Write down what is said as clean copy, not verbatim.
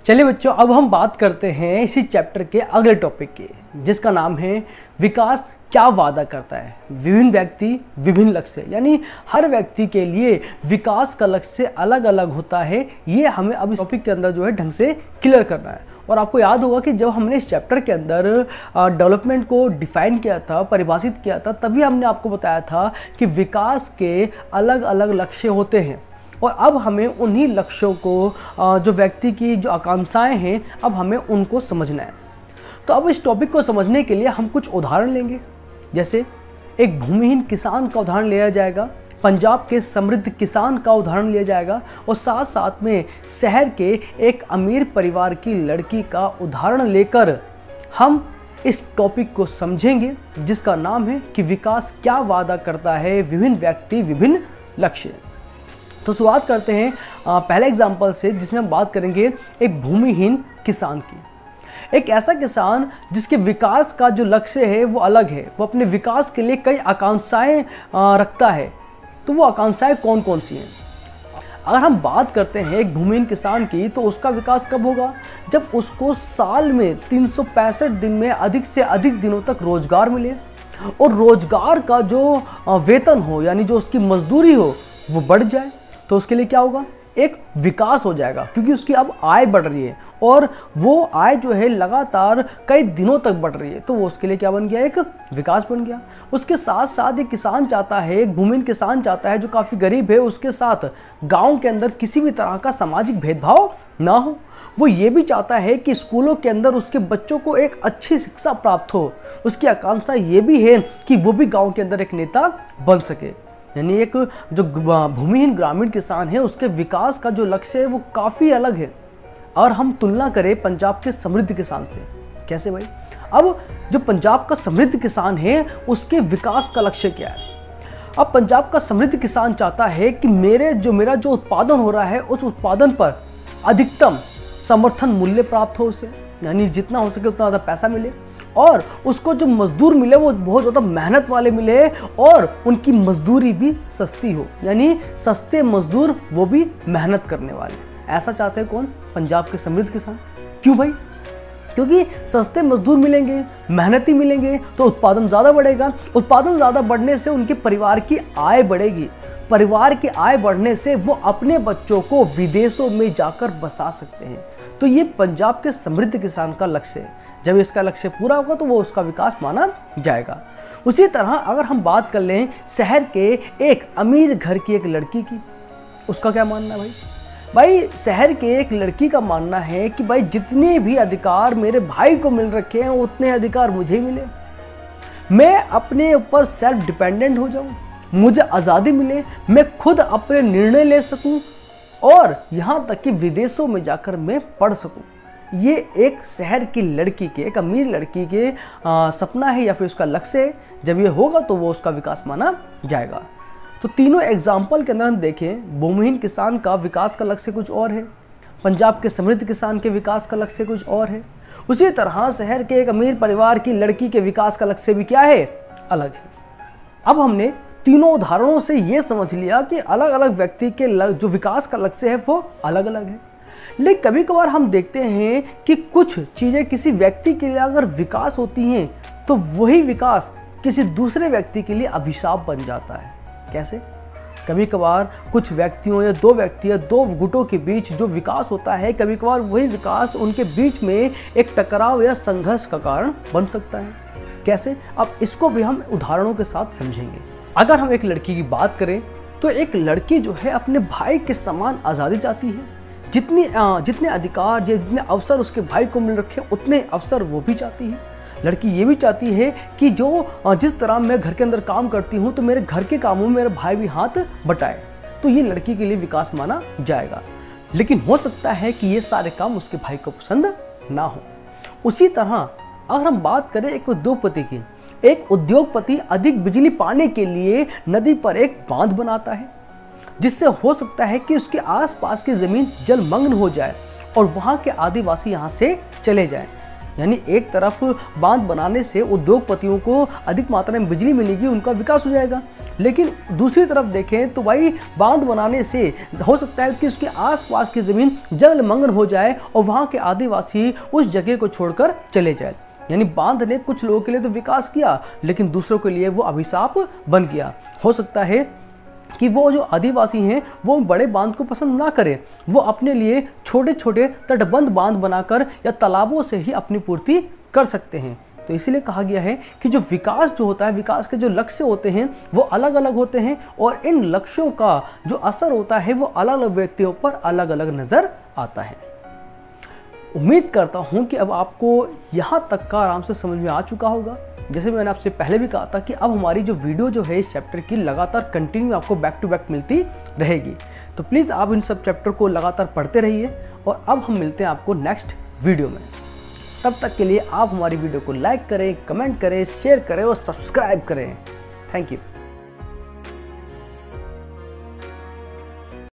चलिए बच्चों, अब हम बात करते हैं इसी चैप्टर के अगले टॉपिक की, जिसका नाम है विकास क्या वादा करता है। विभिन्न व्यक्ति विभिन्न लक्ष्य, यानी हर व्यक्ति के लिए विकास का लक्ष्य अलग अलग होता है। ये हमें अब इस टॉपिक के अंदर जो है ढंग से क्लियर करना है। और आपको याद होगा कि जब हमने इस चैप्टर के अंदर डेवलपमेंट को डिफाइन किया था, परिभाषित किया था, तभी हमने आपको बताया था कि विकास के अलग अलग लक्ष्य होते हैं। और अब हमें उन्हीं लक्ष्यों को जो व्यक्ति की जो आकांक्षाएं हैं, अब हमें उनको समझना है। तो अब इस टॉपिक को समझने के लिए हम कुछ उदाहरण लेंगे। जैसे एक भूमिहीन किसान का उदाहरण लिया जाएगा, पंजाब के समृद्ध किसान का उदाहरण लिया जाएगा, और साथ साथ में शहर के एक अमीर परिवार की लड़की का उदाहरण लेकर हम इस टॉपिक को समझेंगे, जिसका नाम है कि विकास क्या वादा करता है, विभिन्न व्यक्ति विभिन्न लक्ष्य। तो शुरुआत करते हैं पहले एग्जाम्पल से, जिसमें हम बात करेंगे एक भूमिहीन किसान की। एक ऐसा किसान जिसके विकास का जो लक्ष्य है वो अलग है, वो अपने विकास के लिए कई आकांक्षाएं रखता है। तो वो आकांक्षाएं कौन कौन सी हैं? अगर हम बात करते हैं एक भूमिहीन किसान की, तो उसका विकास कब होगा? जब उसको साल में 365 दिन में अधिक से अधिक दिनों तक रोजगार मिले, और रोजगार का जो वेतन हो, यानी जो उसकी मजदूरी हो, वो बढ़ जाए। तो उसके लिए क्या होगा? एक विकास हो जाएगा, क्योंकि उसकी अब आय बढ़ रही है, और वो आय जो है लगातार कई दिनों तक बढ़ रही है। तो वो उसके लिए क्या बन गया? एक विकास बन गया। उसके साथ साथ एक किसान चाहता है, एक भूमिहीन किसान चाहता है जो काफ़ी गरीब है, उसके साथ गांव के अंदर किसी भी तरह का सामाजिक भेदभाव ना हो। वो ये भी चाहता है कि स्कूलों के अंदर उसके बच्चों को एक अच्छी शिक्षा प्राप्त हो। उसकी आकांक्षा ये भी है कि वो भी गाँव के अंदर एक नेता बन सके। यानी एक जो भूमिहीन ग्रामीण किसान है, उसके विकास का जो लक्ष्य है वो काफ़ी अलग है। और हम तुलना करें पंजाब के समृद्ध किसान से, कैसे भाई? अब जो पंजाब का समृद्ध किसान है, उसके विकास का लक्ष्य क्या है? अब पंजाब का समृद्ध किसान चाहता है कि मेरा जो उत्पादन हो रहा है, उस उत्पादन पर अधिकतम समर्थन मूल्य प्राप्त हो उसे, यानी जितना हो सके उतना ज़्यादा पैसा मिले, और उसको जो मजदूर मिले वो बहुत ज़्यादा मेहनत वाले मिले, और उनकी मजदूरी भी सस्ती हो, यानी सस्ते मजदूर, वो भी मेहनत करने वाले। ऐसा चाहते हैं कौन? पंजाब के समृद्ध किसान। क्यों भाई? क्योंकि सस्ते मजदूर मिलेंगे, मेहनती मिलेंगे, तो उत्पादन ज़्यादा बढ़ेगा। उत्पादन ज़्यादा बढ़ने से उनके परिवार की आय बढ़ेगी। परिवार की आय बढ़ने से वो अपने बच्चों को विदेशों में जाकर बसा सकते हैं। तो ये पंजाब के समृद्ध किसान का लक्ष्य है। जब इसका लक्ष्य पूरा होगा तो वो उसका विकास माना जाएगा। उसी तरह अगर हम बात कर लें शहर के एक अमीर घर की एक लड़की की, उसका क्या मानना है भाई? शहर के एक लड़की का मानना है कि भाई जितने भी अधिकार मेरे भाई को मिल रखे हैं, उतने अधिकार मुझे मिले। मैं अपने ऊपर सेल्फ डिपेंडेंट हो जाऊं, मुझे आज़ादी मिले, मैं खुद अपने निर्णय ले सकूं, और यहाँ तक कि विदेशों में जाकर मैं पढ़ सकूं। ये एक शहर की लड़की के, एक अमीर लड़की के सपना है, या फिर उसका लक्ष्य है। जब ये होगा तो वो उसका विकास माना जाएगा। तो तीनों एग्जाम्पल के अंदर हम देखें, भूमिहीन किसान का विकास का लक्ष्य कुछ और है, पंजाब के समृद्ध किसान के विकास का लक्ष्य कुछ और है। उसी तरह शहर के एक अमीर परिवार की लड़की के विकास का लक्ष्य भी क्या है? अलग है। अब हमने तीनों उदाहरणों से ये समझ लिया कि अलग अलग व्यक्ति के जो विकास का लक्ष्य है वो अलग अलग है। लेकिन कभी कभार हम देखते हैं कि कुछ चीज़ें किसी व्यक्ति के लिए अगर विकास होती हैं, तो वही विकास किसी दूसरे व्यक्ति के लिए अभिशाप बन जाता है। कैसे? कभी कभार कुछ व्यक्तियों या दो व्यक्ति या दो गुटों के बीच जो विकास होता है, कभी कभार वही विकास उनके बीच में एक टकराव या संघर्ष का कारण बन सकता है। कैसे? अब इसको भी हम उदाहरणों के साथ समझेंगे। अगर हम एक लड़की की बात करें, तो एक लड़की जो है अपने भाई के समान आज़ादी चाहती है। जितने अधिकार, जितने अवसर उसके भाई को मिल रखे, उतने अवसर वो भी चाहती है। लड़की ये भी चाहती है कि जिस तरह मैं घर के अंदर काम करती हूँ, तो मेरे घर के कामों में मेरा भाई भी हाथ बटाए। तो ये लड़की के लिए विकास माना जाएगा। लेकिन हो सकता है कि ये सारे काम उसके भाई को पसंद ना हो। उसी तरह अगर हम बात करें एक उद्योगपति की, एक उद्योगपति अधिक बिजली पाने के लिए नदी पर एक बांध बनाता है, जिससे हो सकता है कि उसके आसपास की ज़मीन जलमग्न हो जाए और वहाँ के आदिवासी यहाँ से चले जाएं। यानी एक तरफ बांध बनाने से उद्योगपतियों को अधिक मात्रा में बिजली मिलेगी, उनका विकास हो जाएगा। लेकिन दूसरी तरफ देखें तो भाई बांध बनाने से हो सकता है कि उसके आसपास की ज़मीन जलमग्न हो जाए और वहाँ के आदिवासी उस जगह को छोड़कर चले जाए। यानी बांध ने कुछ लोगों के लिए तो विकास किया, लेकिन दूसरों के लिए वो अभिशाप बन गया। हो सकता है कि वो जो आदिवासी हैं वो बड़े बांध को पसंद ना करें, वो अपने लिए छोटे छोटे तटबंध बांध बनाकर या तालाबों से ही अपनी पूर्ति कर सकते हैं। तो इसीलिए कहा गया है कि जो विकास जो होता है, विकास के जो लक्ष्य होते हैं वो अलग अलग होते हैं और इन लक्ष्यों का जो असर होता है वो अलग अलग व्यक्तियों पर अलग अलग नज़र आता है। उम्मीद करता हूँ कि अब आपको यहाँ तक का आराम से समझ में आ चुका होगा। जैसे मैंने आपसे पहले भी कहा था कि अब हमारी जो वीडियो जो है इस चैप्टर की लगातार कंटिन्यू आपको बैक टू बैक मिलती रहेगी। तो प्लीज़ आप इन सब चैप्टर को लगातार पढ़ते रहिए और अब हम मिलते हैं आपको नेक्स्ट वीडियो में। तब तक के लिए आप हमारी वीडियो को लाइक करें, कमेंट करें, शेयर करें और सब्सक्राइब करें। Thank you.